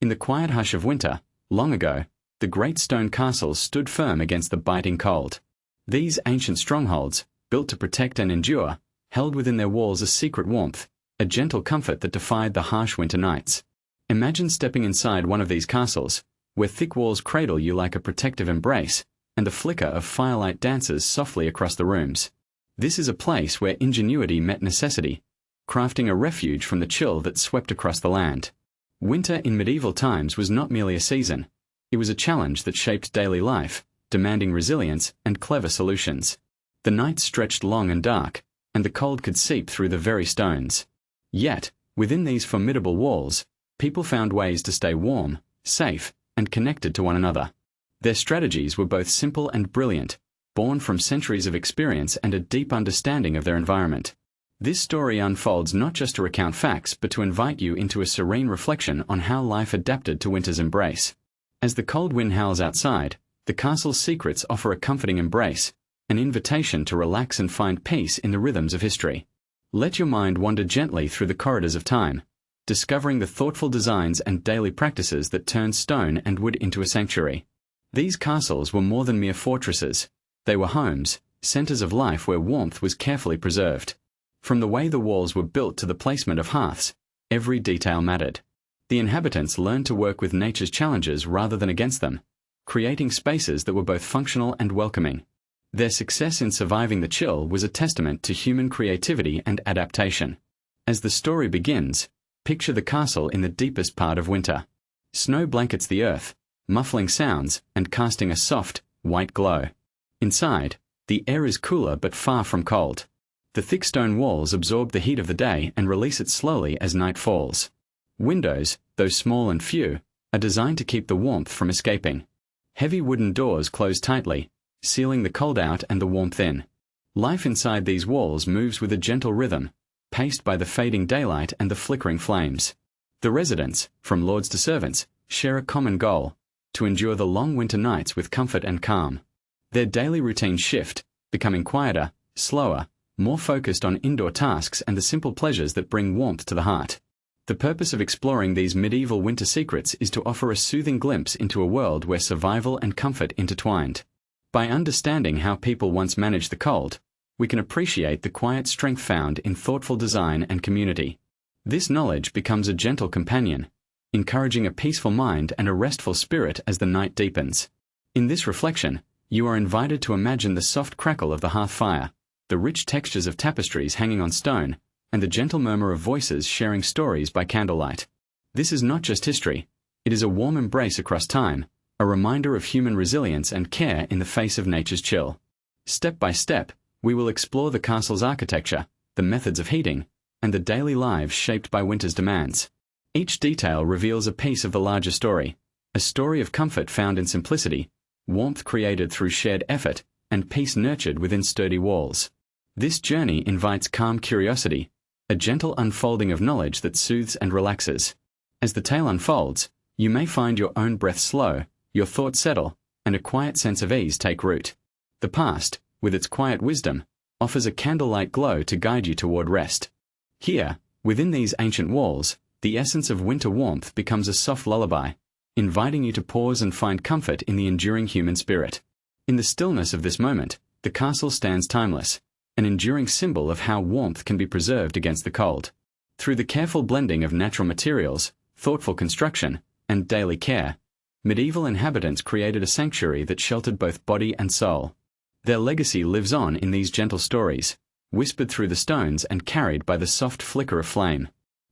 In the quiet hush of winter, long ago, the great stone castles stood firm against the biting cold. These ancient strongholds, built to protect and endure, held within their walls a secret warmth, a gentle comfort that defied the harsh winter nights. Imagine stepping inside one of these castles, where thick walls cradle you like a protective embrace, and the flicker of firelight dances softly across the rooms. This is a place where ingenuity met necessity, crafting a refuge from the chill that swept across the land. Winter in medieval times was not merely a season. It was a challenge that shaped daily life, demanding resilience and clever solutions. The nights stretched long and dark, and the cold could seep through the very stones. Yet, within these formidable walls, people found ways to stay warm, safe, and connected to one another. Their strategies were both simple and brilliant, born from centuries of experience and a deep understanding of their environment. This story unfolds not just to recount facts but to invite you into a serene reflection on how life adapted to winter's embrace. As the cold wind howls outside, the castle's secrets offer a comforting embrace, an invitation to relax and find peace in the rhythms of history. Let your mind wander gently through the corridors of time, discovering the thoughtful designs and daily practices that turned stone and wood into a sanctuary. These castles were more than mere fortresses. They were homes, centers of life where warmth was carefully preserved. From the way the walls were built to the placement of hearths, every detail mattered. The inhabitants learned to work with nature's challenges rather than against them, creating spaces that were both functional and welcoming. Their success in surviving the chill was a testament to human creativity and adaptation. As the story begins, picture the castle in the deepest part of winter. Snow blankets the earth, muffling sounds and casting a soft, white glow. Inside, the air is cooler but far from cold. The thick stone walls absorb the heat of the day and release it slowly as night falls. Windows, though small and few, are designed to keep the warmth from escaping. Heavy wooden doors close tightly, sealing the cold out and the warmth in. Life inside these walls moves with a gentle rhythm, paced by the fading daylight and the flickering flames. The residents, from lords to servants, share a common goal: to endure the long winter nights with comfort and calm. Their daily routines shift, becoming quieter, slower, more focused on indoor tasks and the simple pleasures that bring warmth to the heart. The purpose of exploring these medieval winter secrets is to offer a soothing glimpse into a world where survival and comfort intertwined. By understanding how people once managed the cold, we can appreciate the quiet strength found in thoughtful design and community. This knowledge becomes a gentle companion, encouraging a peaceful mind and a restful spirit as the night deepens. In this reflection, you are invited to imagine the soft crackle of the hearth fire, the rich textures of tapestries hanging on stone, and the gentle murmur of voices sharing stories by candlelight. This is not just history, it is a warm embrace across time, a reminder of human resilience and care in the face of nature's chill. Step by step, we will explore the castle's architecture, the methods of heating, and the daily lives shaped by winter's demands. Each detail reveals a piece of the larger story, a story of comfort found in simplicity, warmth created through shared effort, and peace nurtured within sturdy walls. This journey invites calm curiosity, a gentle unfolding of knowledge that soothes and relaxes. As the tale unfolds, you may find your own breath slow, your thoughts settle, and a quiet sense of ease take root. The past, with its quiet wisdom, offers a candlelight glow to guide you toward rest. Here, within these ancient walls, the essence of winter warmth becomes a soft lullaby, inviting you to pause and find comfort in the enduring human spirit. In the stillness of this moment, the castle stands timeless, an enduring symbol of how warmth can be preserved against the cold. Through the careful blending of natural materials, thoughtful construction, and daily care, medieval inhabitants created a sanctuary that sheltered both body and soul. Their legacy lives on in these gentle stories, whispered through the stones and carried by the soft flicker of flame.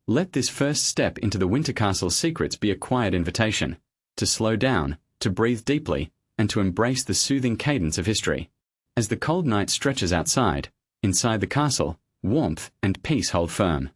Let this first step into the winter castle's secrets be a quiet invitation, to slow down, to breathe deeply, and to embrace the soothing cadence of history. As the cold night stretches outside, inside the castle, warmth and peace hold firm.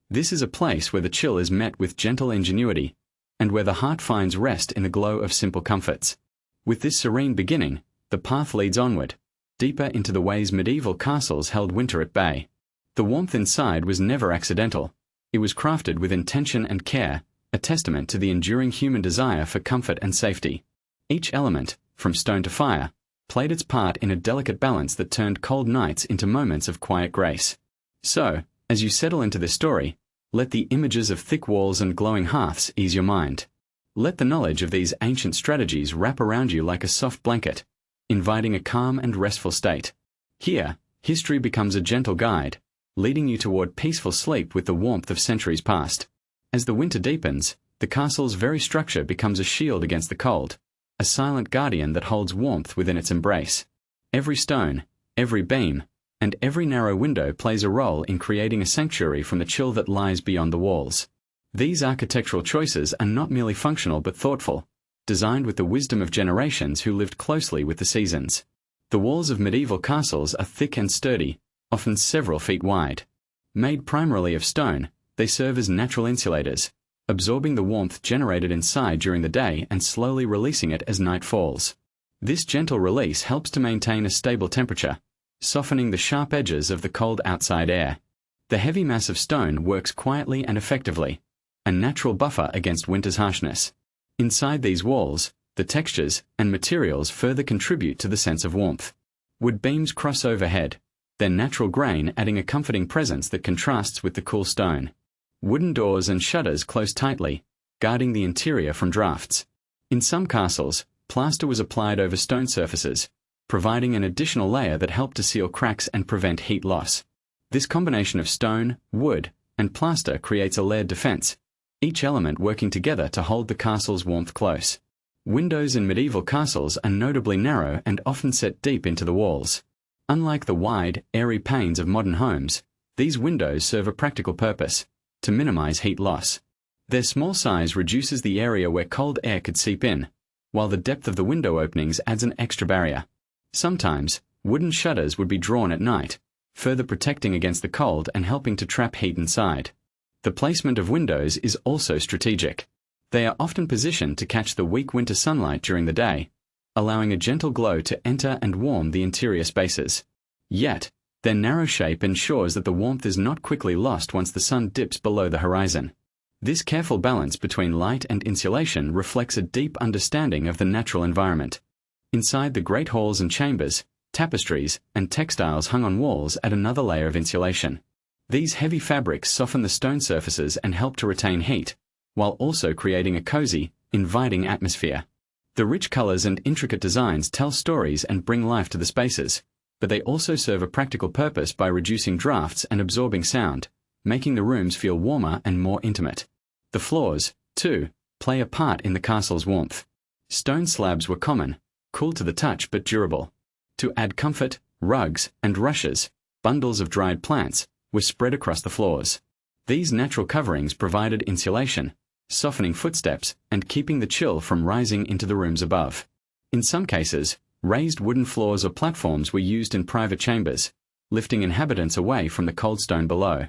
This is a place where the chill is met with gentle ingenuity, and where the heart finds rest in the glow of simple comforts. With this serene beginning, the path leads onward, deeper into the ways medieval castles held winter at bay. The warmth inside was never accidental. It was crafted with intention and care, a testament to the enduring human desire for comfort and safety. Each element, from stone to fire, played its part in a delicate balance that turned cold nights into moments of quiet grace. So, as you settle into this story, let the images of thick walls and glowing hearths ease your mind. Let the knowledge of these ancient strategies wrap around you like a soft blanket, inviting a calm and restful state. Here, history becomes a gentle guide, leading you toward peaceful sleep with the warmth of centuries past. As the winter deepens, the castle's very structure becomes a shield against the cold, a silent guardian that holds warmth within its embrace. Every stone, every beam, and every narrow window plays a role in creating a sanctuary from the chill that lies beyond the walls. These architectural choices are not merely functional but thoughtful, designed with the wisdom of generations who lived closely with the seasons. The walls of medieval castles are thick and sturdy, often several feet wide. Made primarily of stone, they serve as natural insulators, absorbing the warmth generated inside during the day and slowly releasing it as night falls. This gentle release helps to maintain a stable temperature, softening the sharp edges of the cold outside air. The heavy mass of stone works quietly and effectively, a natural buffer against winter's harshness. Inside these walls, the textures and materials further contribute to the sense of warmth. Wood beams cross overhead, their natural grain adding a comforting presence that contrasts with the cool stone. Wooden doors and shutters close tightly, guarding the interior from drafts. In some castles, plaster was applied over stone surfaces, providing an additional layer that helped to seal cracks and prevent heat loss. This combination of stone, wood, and plaster creates a layered defense, each element working together to hold the castle's warmth close. Windows in medieval castles are notably narrow and often set deep into the walls. Unlike the wide, airy panes of modern homes, these windows serve a practical purpose: to minimize heat loss. Their small size reduces the area where cold air could seep in, while the depth of the window openings adds an extra barrier. Sometimes, wooden shutters would be drawn at night, further protecting against the cold and helping to trap heat inside. The placement of windows is also strategic. They are often positioned to catch the weak winter sunlight during the day, allowing a gentle glow to enter and warm the interior spaces. Yet, their narrow shape ensures that the warmth is not quickly lost once the sun dips below the horizon. This careful balance between light and insulation reflects a deep understanding of the natural environment. Inside the great halls and chambers, tapestries and textiles hung on walls add another layer of insulation. These heavy fabrics soften the stone surfaces and help to retain heat, while also creating a cozy, inviting atmosphere. The rich colors and intricate designs tell stories and bring life to the spaces, but they also serve a practical purpose by reducing drafts and absorbing sound, making the rooms feel warmer and more intimate. The floors, too, play a part in the castle's warmth. Stone slabs were common, cool to the touch but durable. To add comfort, rugs and rushes, bundles of dried plants, were spread across the floors. These natural coverings provided insulation, softening footsteps and keeping the chill from rising into the rooms above. In some cases, raised wooden floors or platforms were used in private chambers, lifting inhabitants away from the cold stone below.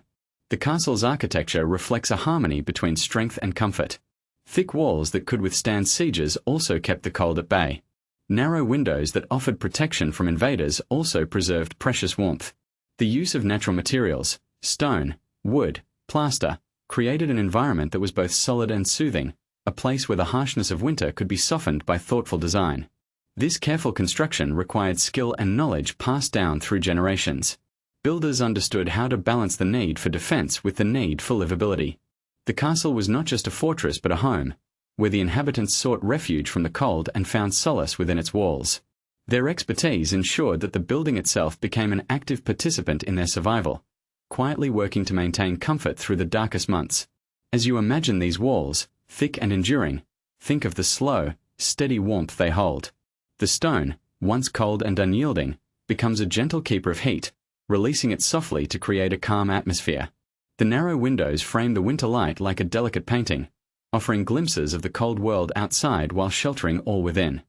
The castle's architecture reflects a harmony between strength and comfort. Thick walls that could withstand sieges also kept the cold at bay. Narrow windows that offered protection from invaders also preserved precious warmth. The use of natural materials, stone, wood, plaster, created an environment that was both solid and soothing, a place where the harshness of winter could be softened by thoughtful design. This careful construction required skill and knowledge passed down through generations. Builders understood how to balance the need for defense with the need for livability. The castle was not just a fortress but a home, where the inhabitants sought refuge from the cold and found solace within its walls. Their expertise ensured that the building itself became an active participant in their survival, quietly working to maintain comfort through the darkest months. As you imagine these walls, thick and enduring, think of the slow, steady warmth they hold. The stone, once cold and unyielding, becomes a gentle keeper of heat, releasing it softly to create a calm atmosphere. The narrow windows frame the winter light like a delicate painting, offering glimpses of the cold world outside while sheltering all within.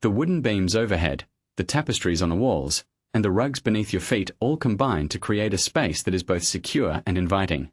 The wooden beams overhead, the tapestries on the walls, and the rugs beneath your feet all combine to create a space that is both secure and inviting.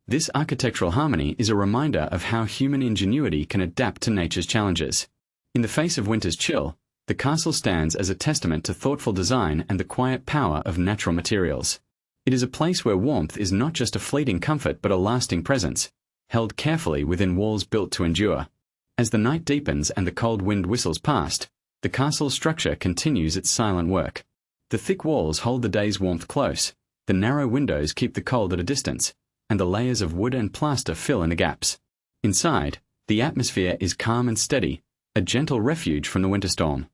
This architectural harmony is a reminder of how human ingenuity can adapt to nature's challenges. In the face of winter's chill, the castle stands as a testament to thoughtful design and the quiet power of natural materials. It is a place where warmth is not just a fleeting comfort but a lasting presence, held carefully within walls built to endure. As the night deepens and the cold wind whistles past, the castle's structure continues its silent work. The thick walls hold the day's warmth close, the narrow windows keep the cold at a distance, and the layers of wood and plaster fill in the gaps. Inside, The atmosphere is calm and steady, a gentle refuge from the winter storm.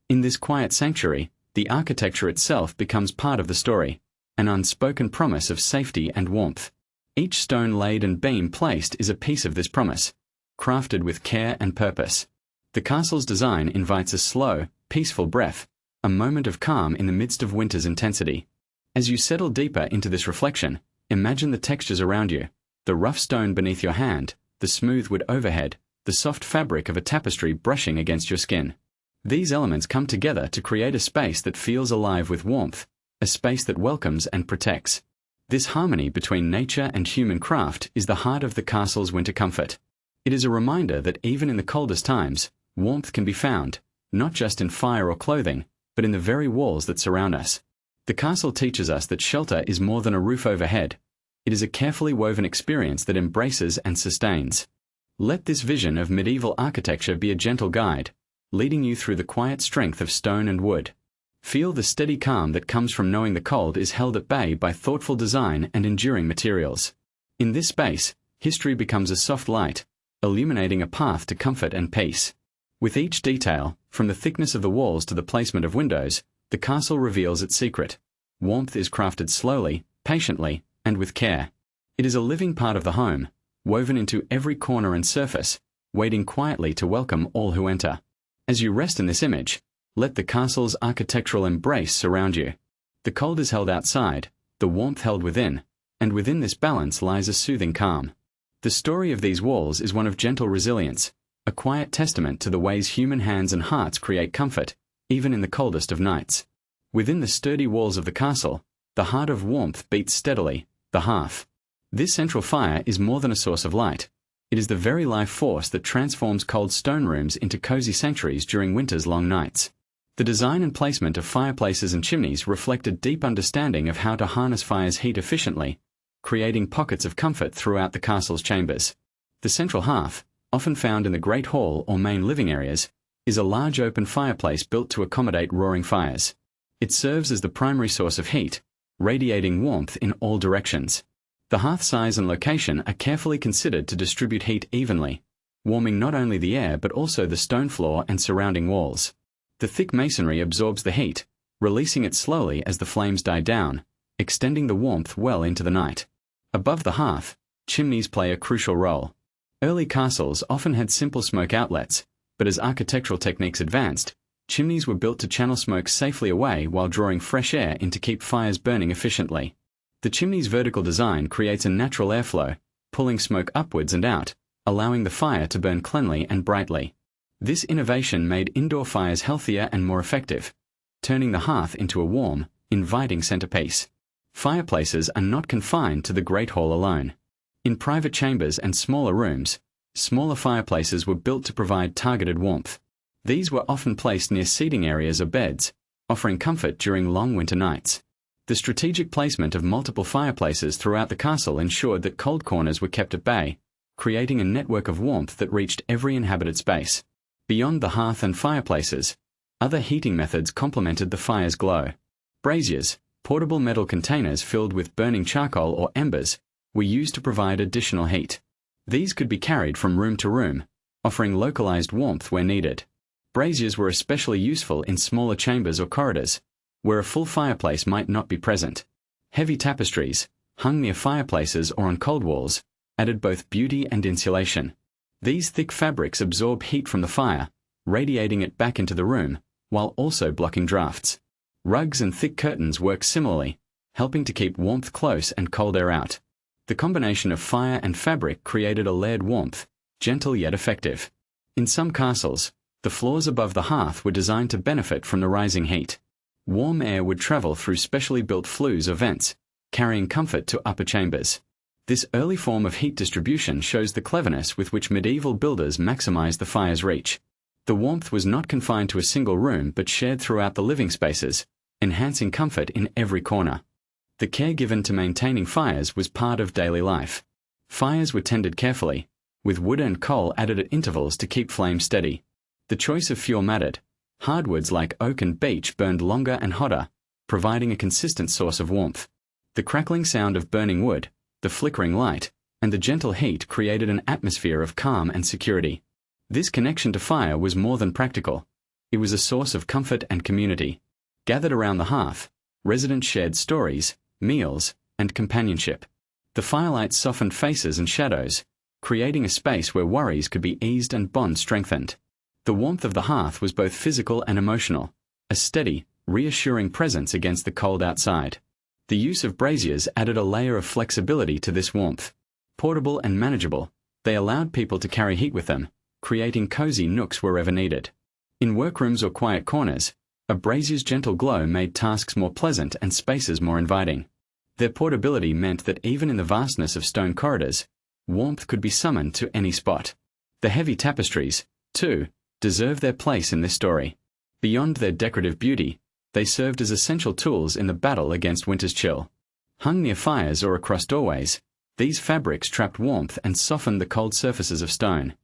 In this quiet sanctuary, the architecture itself becomes part of the story, an unspoken promise of safety and warmth. Each stone laid and beam placed is a piece of this promise, crafted with care and purpose. The castle's design invites a slow, peaceful breath, a moment of calm in the midst of winter's intensity. As you settle deeper into this reflection, imagine the textures around you, the rough stone beneath your hand, the smooth wood overhead, the soft fabric of a tapestry brushing against your skin. These elements come together to create a space that feels alive with warmth, a space that welcomes and protects. This harmony between nature and human craft is the heart of the castle's winter comfort. It is a reminder that even in the coldest times, warmth can be found, not just in fire or clothing, but in the very walls that surround us. The castle teaches us that shelter is more than a roof overhead. It is a carefully woven experience that embraces and sustains. Let this vision of medieval architecture be a gentle guide, leading you through the quiet strength of stone and wood. Feel the steady calm that comes from knowing the cold is held at bay by thoughtful design and enduring materials. In this space, history becomes a soft light, illuminating a path to comfort and peace. With each detail, from the thickness of the walls to the placement of windows, the castle reveals its secret. Warmth is crafted slowly, patiently, and with care. It is a living part of the home, woven into every corner and surface, waiting quietly to welcome all who enter. As you rest in this image, let the castle's architectural embrace surround you. The cold is held outside, the warmth held within, and within this balance lies a soothing calm. The story of these walls is one of gentle resilience, a quiet testament to the ways human hands and hearts create comfort, even in the coldest of nights. Within the sturdy walls of the castle, the heart of warmth beats steadily, the hearth. This central fire is more than a source of light. It is the very life force that transforms cold stone rooms into cozy sanctuaries during winter's long nights. The design and placement of fireplaces and chimneys reflect a deep understanding of how to harness fire's heat efficiently, creating pockets of comfort throughout the castle's chambers. The central hearth, often found in the Great Hall or main living areas, is a large open fireplace built to accommodate roaring fires. It serves as the primary source of heat, radiating warmth in all directions. The hearth size and location are carefully considered to distribute heat evenly, warming not only the air but also the stone floor and surrounding walls. The thick masonry absorbs the heat, releasing it slowly as the flames die down, extending the warmth well into the night. Above the hearth, chimneys play a crucial role. Early castles often had simple smoke outlets, but as architectural techniques advanced, chimneys were built to channel smoke safely away while drawing fresh air in to keep fires burning efficiently. The chimney's vertical design creates a natural airflow, pulling smoke upwards and out, allowing the fire to burn cleanly and brightly. This innovation made indoor fires healthier and more effective, turning the hearth into a warm, inviting centerpiece. Fireplaces are not confined to the Great Hall alone. In private chambers and smaller rooms, smaller fireplaces were built to provide targeted warmth. These were often placed near seating areas or beds, offering comfort during long winter nights. The strategic placement of multiple fireplaces throughout the castle ensured that cold corners were kept at bay, creating a network of warmth that reached every inhabited space. Beyond the hearth and fireplaces, other heating methods complemented the fire's glow. Braziers, portable metal containers filled with burning charcoal or embers, were used to provide additional heat. These could be carried from room to room, offering localized warmth where needed. Braziers were especially useful in smaller chambers or corridors, where a full fireplace might not be present. Heavy tapestries, hung near fireplaces or on cold walls, added both beauty and insulation. These thick fabrics absorb heat from the fire, radiating it back into the room, while also blocking drafts. Rugs and thick curtains work similarly, helping to keep warmth close and cold air out. The combination of fire and fabric created a layered warmth, gentle yet effective. In some castles, the floors above the hearth were designed to benefit from the rising heat. Warm air would travel through specially built flues or vents, carrying comfort to upper chambers. This early form of heat distribution shows the cleverness with which medieval builders maximized the fire's reach. The warmth was not confined to a single room but shared throughout the living spaces, enhancing comfort in every corner. The care given to maintaining fires was part of daily life. Fires were tended carefully, with wood and coal added at intervals to keep flames steady. The choice of fuel mattered. Hardwoods like oak and beech burned longer and hotter, providing a consistent source of warmth. The crackling sound of burning wood, the flickering light, and the gentle heat created an atmosphere of calm and security. This connection to fire was more than practical. It was a source of comfort and community. Gathered around the hearth, residents shared stories, meals, and companionship. The firelight softened faces and shadows, creating a space where worries could be eased and bonds strengthened. The warmth of the hearth was both physical and emotional, a steady, reassuring presence against the cold outside. The use of braziers added a layer of flexibility to this warmth. Portable and manageable, they allowed people to carry heat with them, creating cozy nooks wherever needed. In workrooms or quiet corners, a brazier's gentle glow made tasks more pleasant and spaces more inviting. Their portability meant that even in the vastness of stone corridors, warmth could be summoned to any spot. The heavy tapestries, too, deserve their place in this story. Beyond their decorative beauty, they served as essential tools in the battle against winter's chill. Hung near fires or across doorways, these fabrics trapped warmth and softened the cold surfaces of stone.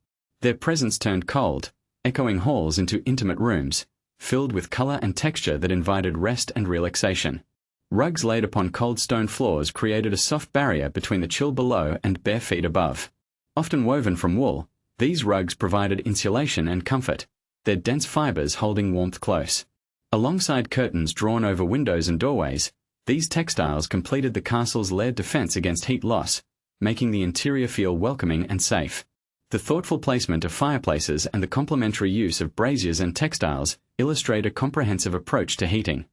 Their presence turned cold, echoing halls into intimate rooms, filled with color and texture that invited rest and relaxation. Rugs laid upon cold stone floors created a soft barrier between the chill below and bare feet above. Often woven from wool, these rugs provided insulation and comfort, their dense fibers holding warmth close. Alongside curtains drawn over windows and doorways, these textiles completed the castle's layered defense against heat loss, making the interior feel welcoming and safe. The thoughtful placement of fireplaces and the complementary use of braziers and textiles illustrate a comprehensive approach to heating.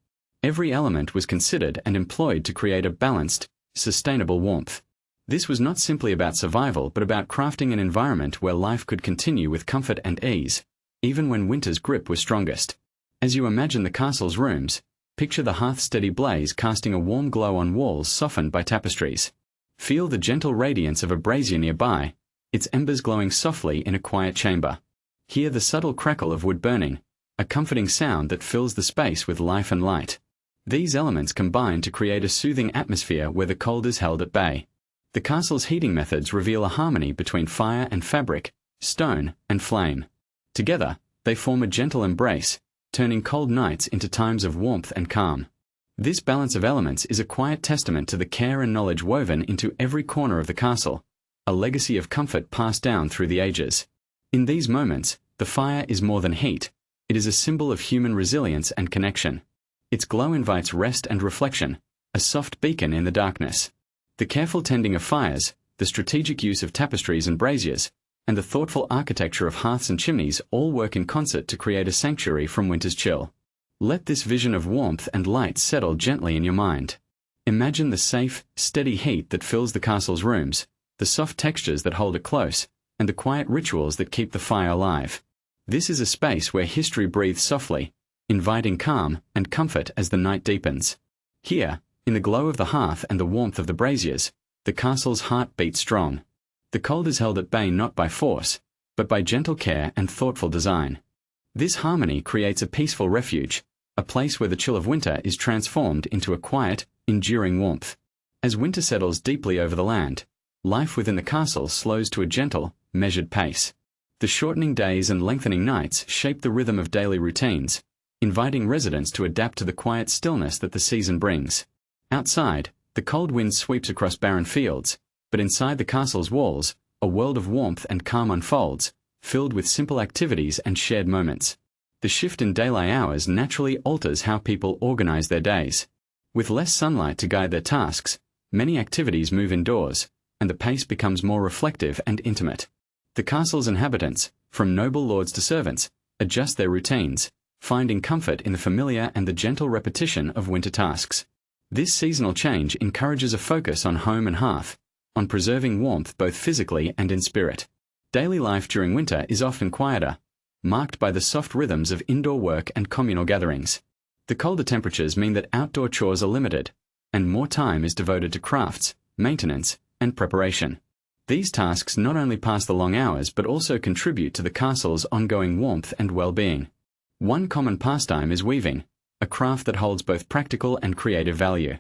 Every element was considered and employed to create a balanced, sustainable warmth. This was not simply about survival but about crafting an environment where life could continue with comfort and ease, even when winter's grip was strongest. As you imagine the castle's rooms, picture the hearth's steady blaze casting a warm glow on walls softened by tapestries. Feel the gentle radiance of a brazier nearby, its embers glowing softly in a quiet chamber. Hear the subtle crackle of wood burning, a comforting sound that fills the space with life and light. These elements combine to create a soothing atmosphere where the cold is held at bay. The castle's heating methods reveal a harmony between fire and fabric, stone and flame. Together, they form a gentle embrace, turning cold nights into times of warmth and calm. This balance of elements is a quiet testament to the care and knowledge woven into every corner of the castle, a legacy of comfort passed down through the ages. In these moments, the fire is more than heat, it is a symbol of human resilience and connection. Its glow invites rest and reflection, a soft beacon in the darkness. The careful tending of fires, the strategic use of tapestries and braziers, and the thoughtful architecture of hearths and chimneys all work in concert to create a sanctuary from winter's chill. Let this vision of warmth and light settle gently in your mind. Imagine the safe, steady heat that fills the castle's rooms, the soft textures that hold it close, and the quiet rituals that keep the fire alive. This is a space where history breathes softly, inviting calm and comfort as the night deepens. Here, in the glow of the hearth and the warmth of the braziers, the castle's heart beats strong. The cold is held at bay not by force, but by gentle care and thoughtful design. This harmony creates a peaceful refuge, a place where the chill of winter is transformed into a quiet, enduring warmth. As winter settles deeply over the land, life within the castle slows to a gentle, measured pace. The shortening days and lengthening nights shape the rhythm of daily routines, inviting residents to adapt to the quiet stillness that the season brings. Outside, the cold wind sweeps across barren fields, but inside the castle's walls, a world of warmth and calm unfolds, filled with simple activities and shared moments. The shift in daylight hours naturally alters how people organize their days. With less sunlight to guide their tasks, many activities move indoors, and the pace becomes more reflective and intimate. The castle's inhabitants, from noble lords to servants, adjust their routines, finding comfort in the familiar and the gentle repetition of winter tasks. This seasonal change encourages a focus on home and hearth, on preserving warmth both physically and in spirit. Daily life during winter is often quieter, marked by the soft rhythms of indoor work and communal gatherings. The colder temperatures mean that outdoor chores are limited, and more time is devoted to crafts, maintenance, and preparation. These tasks not only pass the long hours but also contribute to the castle's ongoing warmth and well-being. One common pastime is weaving, a craft that holds both practical and creative value.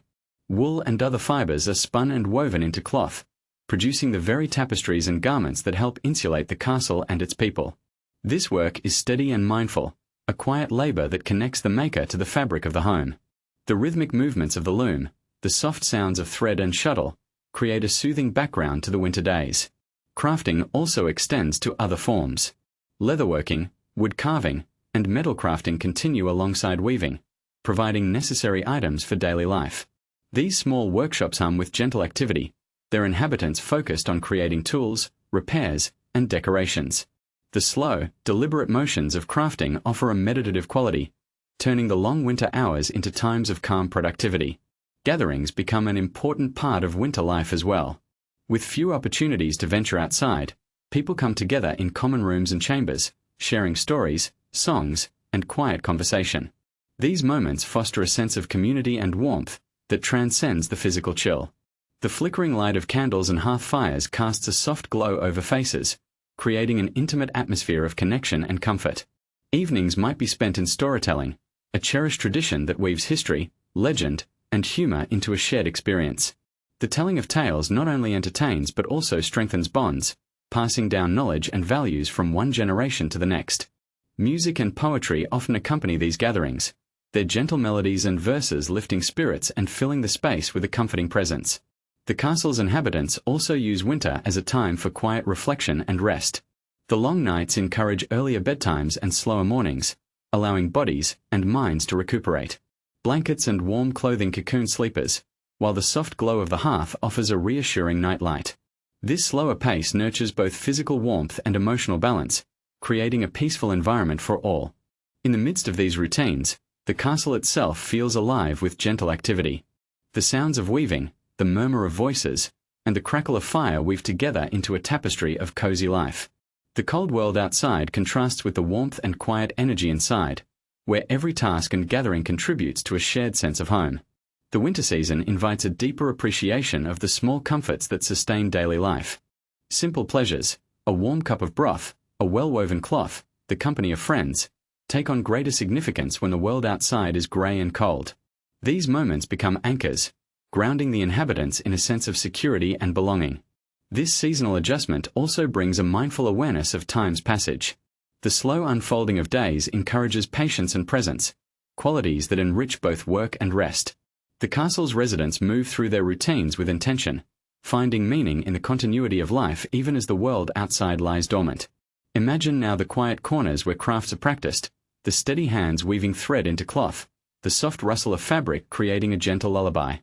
Wool and other fibers are spun and woven into cloth, producing the very tapestries and garments that help insulate the castle and its people. This work is steady and mindful, a quiet labor that connects the maker to the fabric of the home. The rhythmic movements of the loom, the soft sounds of thread and shuttle, create a soothing background to the winter days. Crafting also extends to other forms. Leatherworking, wood carving, and metal crafting continue alongside weaving, providing necessary items for daily life. These small workshops hum with gentle activity, their inhabitants focused on creating tools, repairs, and decorations. The slow, deliberate motions of crafting offer a meditative quality, turning the long winter hours into times of calm productivity. Gatherings become an important part of winter life as well. With few opportunities to venture outside, people come together in common rooms and chambers, sharing stories, songs, and quiet conversation. These moments foster a sense of community and warmth that transcends the physical chill. The flickering light of candles and hearth fires casts a soft glow over faces, creating an intimate atmosphere of connection and comfort. Evenings might be spent in storytelling, a cherished tradition that weaves history, legend, and humor into a shared experience. The telling of tales not only entertains but also strengthens bonds, passing down knowledge and values from one generation to the next. Music and poetry often accompany these gatherings, their gentle melodies and verses lifting spirits and filling the space with a comforting presence. The castle's inhabitants also use winter as a time for quiet reflection and rest. The long nights encourage earlier bedtimes and slower mornings, allowing bodies and minds to recuperate. Blankets and warm clothing cocoon sleepers, while the soft glow of the hearth offers a reassuring night light. This slower pace nurtures both physical warmth and emotional balance, creating a peaceful environment for all. In the midst of these routines, the castle itself feels alive with gentle activity. The sounds of weaving, the murmur of voices, and the crackle of fire weave together into a tapestry of cozy life. The cold world outside contrasts with the warmth and quiet energy inside, where every task and gathering contributes to a shared sense of home. The winter season invites a deeper appreciation of the small comforts that sustain daily life. Simple pleasures, a warm cup of broth, a well-woven cloth, the company of friends, take on greater significance when the world outside is grey and cold. These moments become anchors, grounding the inhabitants in a sense of security and belonging. This seasonal adjustment also brings a mindful awareness of time's passage. The slow unfolding of days encourages patience and presence, qualities that enrich both work and rest. The castle's residents move through their routines with intention, finding meaning in the continuity of life even as the world outside lies dormant. Imagine now the quiet corners where crafts are practiced, the steady hands weaving thread into cloth, the soft rustle of fabric creating a gentle lullaby.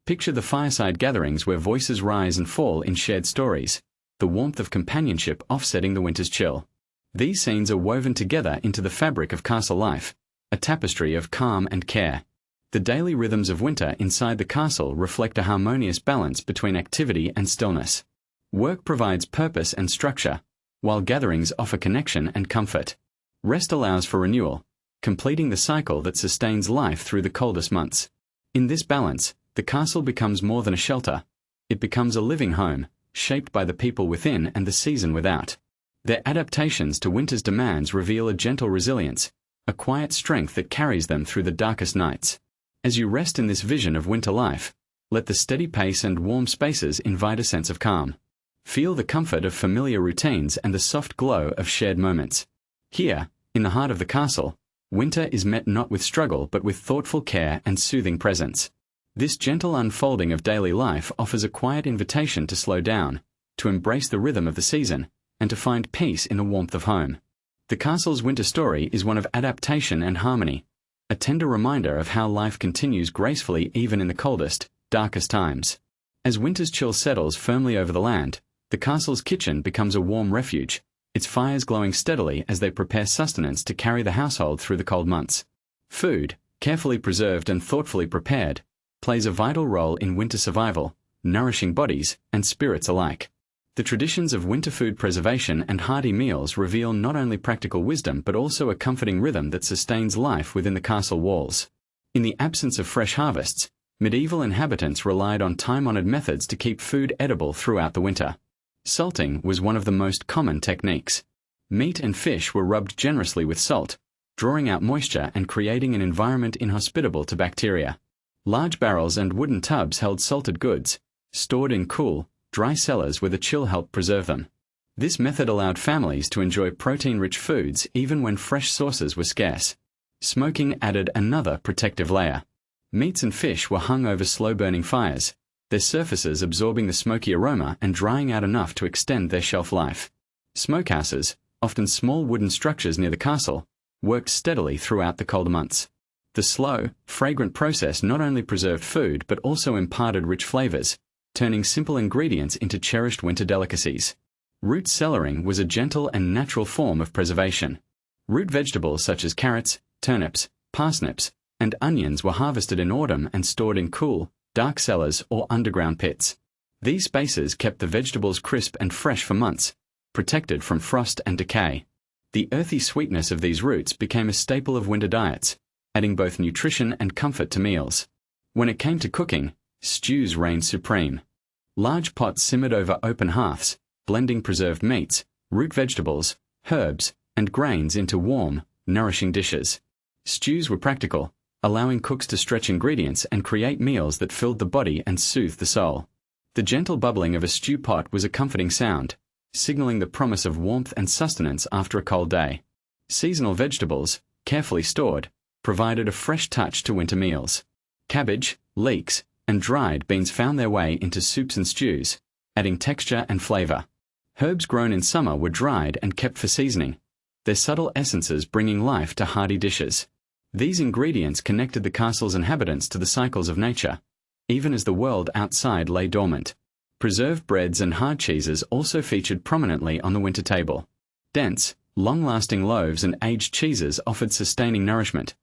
Picture the fireside gatherings where voices rise and fall in shared stories, the warmth of companionship offsetting the winter's chill. These scenes are woven together into the fabric of castle life, a tapestry of calm and care. The daily rhythms of winter inside the castle reflect a harmonious balance between activity and stillness. Work provides purpose and structure, while gatherings offer connection and comfort. Rest allows for renewal, completing the cycle that sustains life through the coldest months. In this balance, the castle becomes more than a shelter. It becomes a living home, shaped by the people within and the season without. Their adaptations to winter's demands reveal a gentle resilience, a quiet strength that carries them through the darkest nights. As you rest in this vision of winter life, let the steady pace and warm spaces invite a sense of calm. Feel the comfort of familiar routines and the soft glow of shared moments. Here, in the heart of the castle, winter is met not with struggle but with thoughtful care and soothing presence. This gentle unfolding of daily life offers a quiet invitation to slow down, to embrace the rhythm of the season, and to find peace in the warmth of home. The castle's winter story is one of adaptation and harmony, a tender reminder of how life continues gracefully even in the coldest, darkest times. As winter's chill settles firmly over the land, the castle's kitchen becomes a warm refuge, its fires glowing steadily as they prepare sustenance to carry the household through the cold months. Food, carefully preserved and thoughtfully prepared, plays a vital role in winter survival, nourishing bodies and spirits alike. The traditions of winter food preservation and hearty meals reveal not only practical wisdom but also a comforting rhythm that sustains life within the castle walls. In the absence of fresh harvests, medieval inhabitants relied on time-honored methods to keep food edible throughout the winter. Salting was one of the most common techniques. Meat and fish were rubbed generously with salt, drawing out moisture and creating an environment inhospitable to bacteria. Large barrels and wooden tubs held salted goods, stored in cool, dry cellars where the chill helped preserve them. This method allowed families to enjoy protein-rich foods even when fresh sources were scarce. Smoking added another protective layer. Meats and fish were hung over slow-burning fires, their surfaces absorbing the smoky aroma and drying out enough to extend their shelf life. Smokehouses, often small wooden structures near the castle, worked steadily throughout the colder months. The slow, fragrant process not only preserved food but also imparted rich flavors, turning simple ingredients into cherished winter delicacies. Root cellaring was a gentle and natural form of preservation. Root vegetables such as carrots, turnips, parsnips, and onions were harvested in autumn and stored in cool, dark cellars or underground pits. These spaces kept the vegetables crisp and fresh for months, protected from frost and decay. The earthy sweetness of these roots became a staple of winter diets, adding both nutrition and comfort to meals. When it came to cooking, stews reigned supreme. Large pots simmered over open hearths, blending preserved meats, root vegetables, herbs, and grains into warm, nourishing dishes. Stews were practical, allowing cooks to stretch ingredients and create meals that filled the body and soothed the soul. The gentle bubbling of a stew pot was a comforting sound, signaling the promise of warmth and sustenance after a cold day. Seasonal vegetables, carefully stored, provided a fresh touch to winter meals. Cabbage, leeks, and dried beans found their way into soups and stews, adding texture and flavor. Herbs grown in summer were dried and kept for seasoning, their subtle essences bringing life to hearty dishes. These ingredients connected the castle's inhabitants to the cycles of nature, even as the world outside lay dormant. Preserved breads and hard cheeses also featured prominently on the winter table. Dense, long-lasting loaves and aged cheeses offered sustaining nourishment,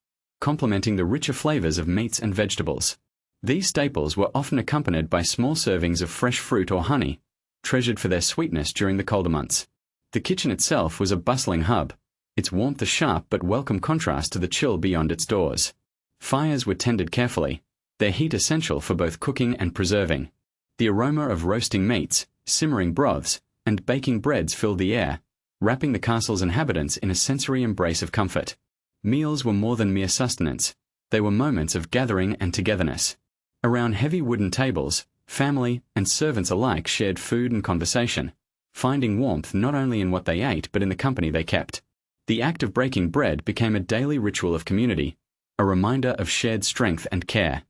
complementing the richer flavors of meats and vegetables. These staples were often accompanied by small servings of fresh fruit or honey, treasured for their sweetness during the colder months. The kitchen itself was a bustling hub, its warmth a sharp but welcome contrast to the chill beyond its doors. Fires were tended carefully, their heat essential for both cooking and preserving. The aroma of roasting meats, simmering broths, and baking breads filled the air, wrapping the castle's inhabitants in a sensory embrace of comfort. Meals were more than mere sustenance, they were moments of gathering and togetherness. Around heavy wooden tables, family and servants alike shared food and conversation, finding warmth not only in what they ate but in the company they kept. The act of breaking bread became a daily ritual of community, a reminder of shared strength and care.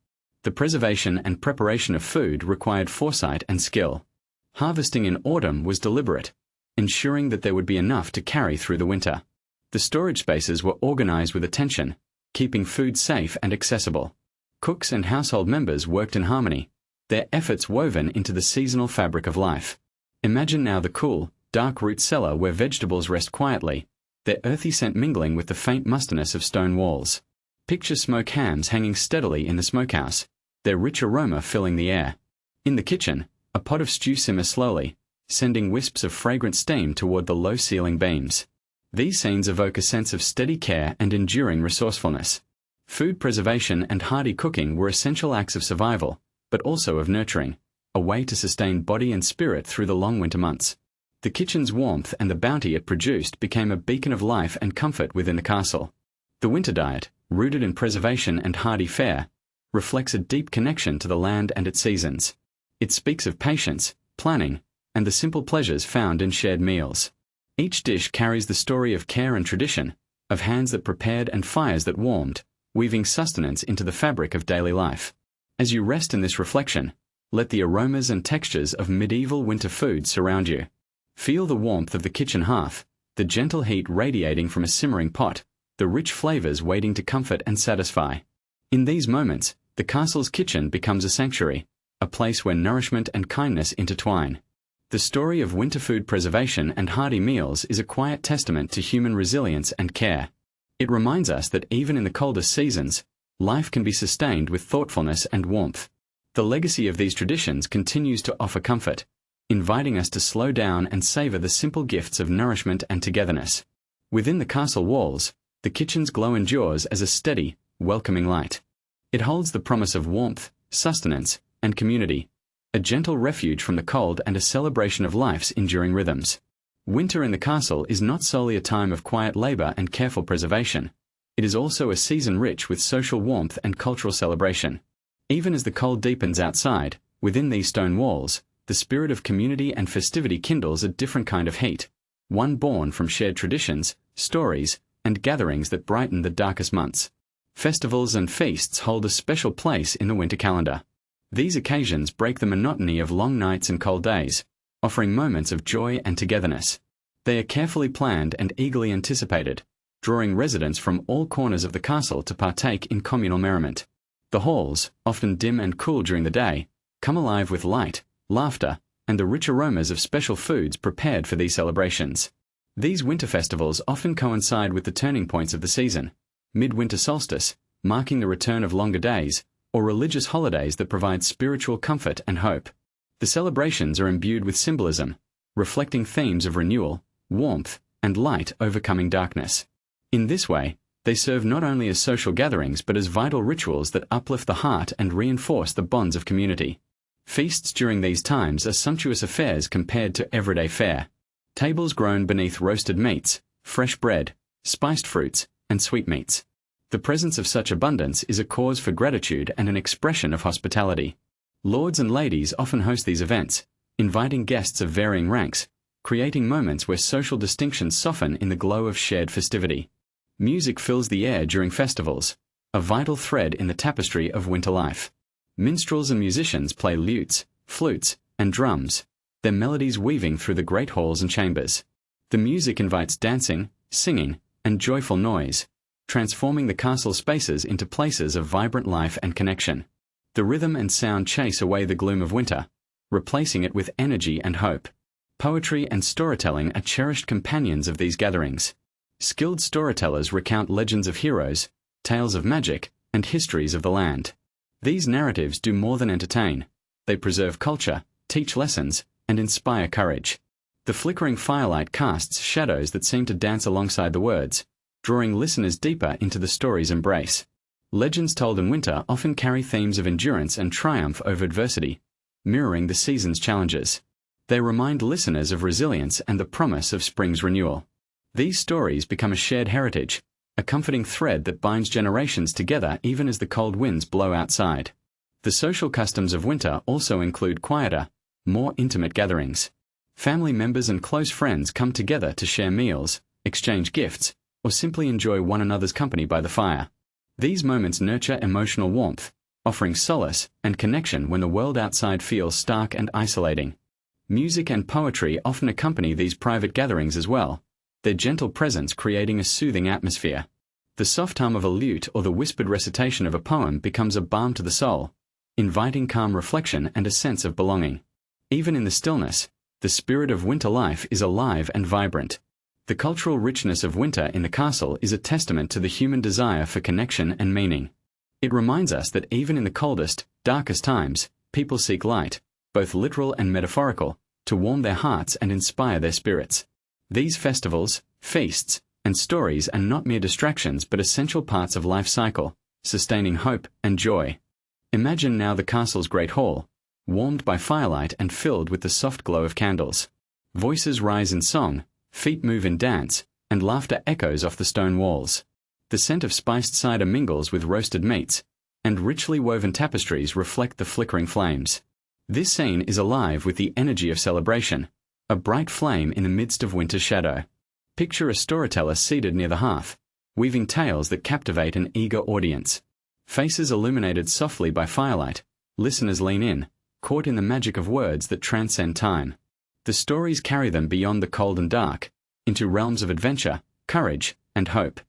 The preservation and preparation of food required foresight and skill. Harvesting in autumn was deliberate, ensuring that there would be enough to carry through the winter. The storage spaces were organized with attention, keeping food safe and accessible. Cooks and household members worked in harmony, their efforts woven into the seasonal fabric of life. Imagine now the cool, dark root cellar where vegetables rest quietly, their earthy scent mingling with the faint mustiness of stone walls. Picture smoked hams hanging steadily in the smokehouse, their rich aroma filling the air. In the kitchen, a pot of stew simmers slowly, sending wisps of fragrant steam toward the low ceiling beams. These scenes evoke a sense of steady care and enduring resourcefulness. Food preservation and hearty cooking were essential acts of survival, but also of nurturing, a way to sustain body and spirit through the long winter months. The kitchen's warmth and the bounty it produced became a beacon of life and comfort within the castle. The winter diet, rooted in preservation and hearty fare, reflects a deep connection to the land and its seasons. It speaks of patience, planning, and the simple pleasures found in shared meals. Each dish carries the story of care and tradition, of hands that prepared and fires that warmed, weaving sustenance into the fabric of daily life. As you rest in this reflection, let the aromas and textures of medieval winter food surround you. Feel the warmth of the kitchen hearth, the gentle heat radiating from a simmering pot, the rich flavors waiting to comfort and satisfy. In these moments, the castle's kitchen becomes a sanctuary, a place where nourishment and kindness intertwine. The story of winter food preservation and hearty meals is a quiet testament to human resilience and care. It reminds us that even in the coldest seasons, life can be sustained with thoughtfulness and warmth. The legacy of these traditions continues to offer comfort, inviting us to slow down and savor the simple gifts of nourishment and togetherness. Within the castle walls, the kitchen's glow endures as a steady, welcoming light. It holds the promise of warmth, sustenance, and community, a gentle refuge from the cold and a celebration of life's enduring rhythms. Winter in the castle is not solely a time of quiet labor and careful preservation. It is also a season rich with social warmth and cultural celebration. Even as the cold deepens outside, within these stone walls, the spirit of community and festivity kindles a different kind of heat, one born from shared traditions, stories, and gatherings that brighten the darkest months. Festivals and feasts hold a special place in the winter calendar. These occasions break the monotony of long nights and cold days, offering moments of joy and togetherness. They are carefully planned and eagerly anticipated, drawing residents from all corners of the castle to partake in communal merriment. The halls, often dim and cool during the day, come alive with light, laughter, and the rich aromas of special foods prepared for these celebrations. These winter festivals often coincide with the turning points of the season, midwinter solstice, marking the return of longer days, or religious holidays that provide spiritual comfort and hope. The celebrations are imbued with symbolism, reflecting themes of renewal, warmth, and light overcoming darkness. In this way, they serve not only as social gatherings but as vital rituals that uplift the heart and reinforce the bonds of community. Feasts during these times are sumptuous affairs compared to everyday fare. Tables groan beneath roasted meats, fresh bread, spiced fruits, and sweetmeats. The presence of such abundance is a cause for gratitude and an expression of hospitality. Lords and ladies often host these events, inviting guests of varying ranks, creating moments where social distinctions soften in the glow of shared festivity. Music fills the air during festivals, a vital thread in the tapestry of winter life. Minstrels and musicians play lutes, flutes, and drums, their melodies weaving through the great halls and chambers. The music invites dancing, singing, and joyful noise, transforming the castle spaces into places of vibrant life and connection. The rhythm and sound chase away the gloom of winter, replacing it with energy and hope. Poetry and storytelling are cherished companions of these gatherings. Skilled storytellers recount legends of heroes, tales of magic, and histories of the land. These narratives do more than entertain. They preserve culture, teach lessons, and inspire courage. The flickering firelight casts shadows that seem to dance alongside the words, drawing listeners deeper into the story's embrace. Legends told in winter often carry themes of endurance and triumph over adversity, mirroring the season's challenges. They remind listeners of resilience and the promise of spring's renewal. These stories become a shared heritage, a comforting thread that binds generations together even as the cold winds blow outside. The social customs of winter also include quieter, more intimate gatherings. Family members and close friends come together to share meals, exchange gifts, or simply enjoy one another's company by the fire. These moments nurture emotional warmth, offering solace and connection when the world outside feels stark and isolating. Music and poetry often accompany these private gatherings as well, their gentle presence creating a soothing atmosphere. The soft hum of a lute or the whispered recitation of a poem becomes a balm to the soul, inviting calm reflection and a sense of belonging. Even in the stillness, the spirit of winter life is alive and vibrant. The cultural richness of winter in the castle is a testament to the human desire for connection and meaning. It reminds us that even in the coldest, darkest times, people seek light, both literal and metaphorical, to warm their hearts and inspire their spirits. These festivals, feasts, and stories are not mere distractions but essential parts of life's cycle, sustaining hope and joy. Imagine now the castle's great hall, warmed by firelight and filled with the soft glow of candles. Voices rise in song, feet move in dance, and laughter echoes off the stone walls. The scent of spiced cider mingles with roasted meats, and richly woven tapestries reflect the flickering flames. This scene is alive with the energy of celebration, a bright flame in the midst of winter's shadow. Picture a storyteller seated near the hearth, weaving tales that captivate an eager audience. Faces illuminated softly by firelight, listeners lean in, caught in the magic of words that transcend time. The stories carry them beyond the cold and dark, into realms of adventure, courage, and hope.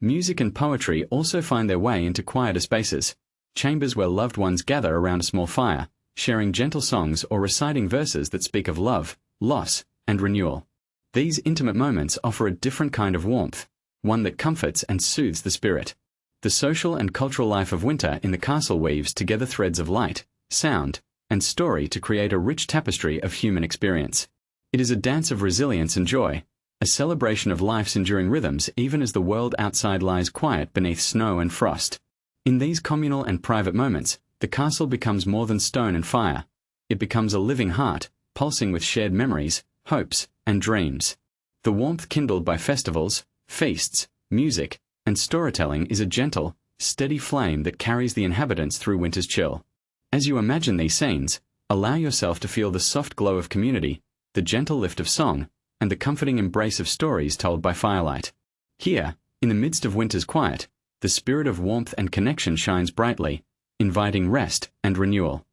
Music and poetry also find their way into quieter spaces, chambers where loved ones gather around a small fire, sharing gentle songs or reciting verses that speak of love, loss, and renewal. These intimate moments offer a different kind of warmth, one that comforts and soothes the spirit. The social and cultural life of winter in the castle weaves together threads of light, sound, and story to create a rich tapestry of human experience. It is a dance of resilience and joy, a celebration of life's enduring rhythms even as the world outside lies quiet beneath snow and frost. In these communal and private moments, the castle becomes more than stone and fire. It becomes a living heart, pulsing with shared memories, hopes, and dreams. The warmth kindled by festivals, feasts, music, and storytelling is a gentle, steady flame that carries the inhabitants through winter's chill. As you imagine these scenes, allow yourself to feel the soft glow of community, the gentle lift of song, and the comforting embrace of stories told by firelight. Here, in the midst of winter's quiet, the spirit of warmth and connection shines brightly, inviting rest and renewal.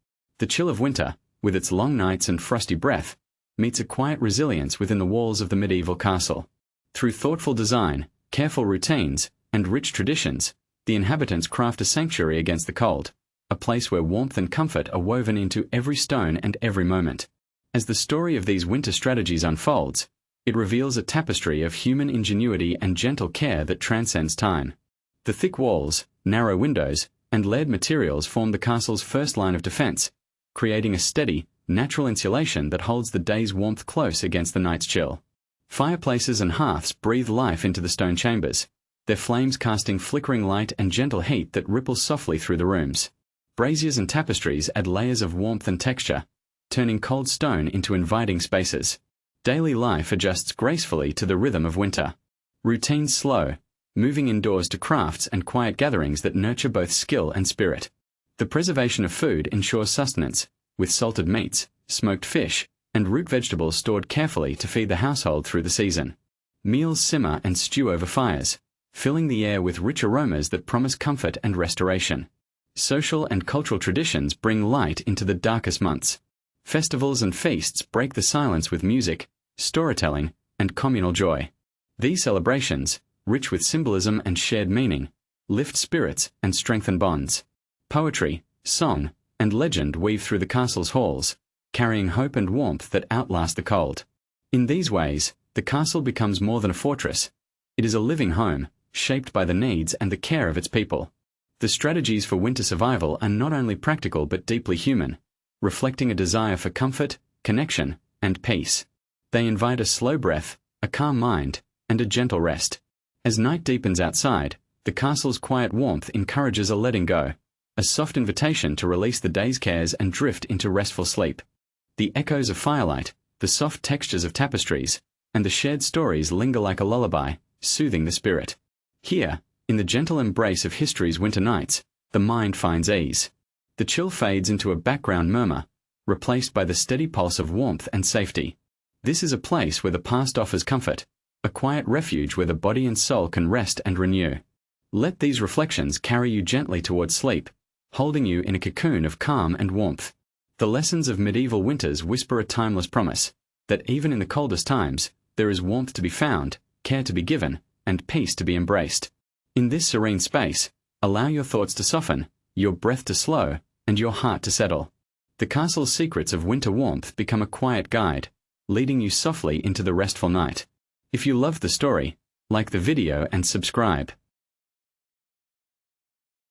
The chill of winter, with its long nights and frosty breath, meets a quiet resilience within the walls of the medieval castle. Through thoughtful design, careful routines, and rich traditions, the inhabitants craft a sanctuary against the cold, a place where warmth and comfort are woven into every stone and every moment. As the story of these winter strategies unfolds, it reveals a tapestry of human ingenuity and gentle care that transcends time. The thick walls, narrow windows, and layered materials form the castle's first line of defense, creating a steady, natural insulation that holds the day's warmth close against the night's chill. Fireplaces and hearths breathe life into the stone chambers, their flames casting flickering light and gentle heat that ripples softly through the rooms. Braziers and tapestries add layers of warmth and texture, turning cold stone into inviting spaces. Daily life adjusts gracefully to the rhythm of winter. Routines slow, moving indoors to crafts and quiet gatherings that nurture both skill and spirit. The preservation of food ensures sustenance, with salted meats, smoked fish, and root vegetables stored carefully to feed the household through the season. Meals simmer and stew over fires, filling the air with rich aromas that promise comfort and restoration. Social and cultural traditions bring light into the darkest months. Festivals and feasts break the silence with music, storytelling, and communal joy. These celebrations, rich with symbolism and shared meaning, lift spirits and strengthen bonds. Poetry, song, and legend weave through the castle's halls, carrying hope and warmth that outlast the cold. In these ways, the castle becomes more than a fortress. It is a living home, shaped by the needs and the care of its people. The strategies for winter survival are not only practical but deeply human, reflecting a desire for comfort, connection, and peace. They invite a slow breath, a calm mind, and a gentle rest. As night deepens outside, the castle's quiet warmth encourages a letting go, a soft invitation to release the day's cares and drift into restful sleep. The echoes of firelight, the soft textures of tapestries, and the shared stories linger like a lullaby, soothing the spirit. Here, in the gentle embrace of history's winter nights, the mind finds ease. The chill fades into a background murmur, replaced by the steady pulse of warmth and safety. This is a place where the past offers comfort, a quiet refuge where the body and soul can rest and renew. Let these reflections carry you gently towards sleep, holding you in a cocoon of calm and warmth. The lessons of medieval winters whisper a timeless promise, that even in the coldest times, there is warmth to be found, care to be given, and peace to be embraced. In this serene space, allow your thoughts to soften, your breath to slow, and your heart to settle. The castle's secrets of winter warmth become a quiet guide, leading you softly into the restful night. If you loved the story, like the video and subscribe.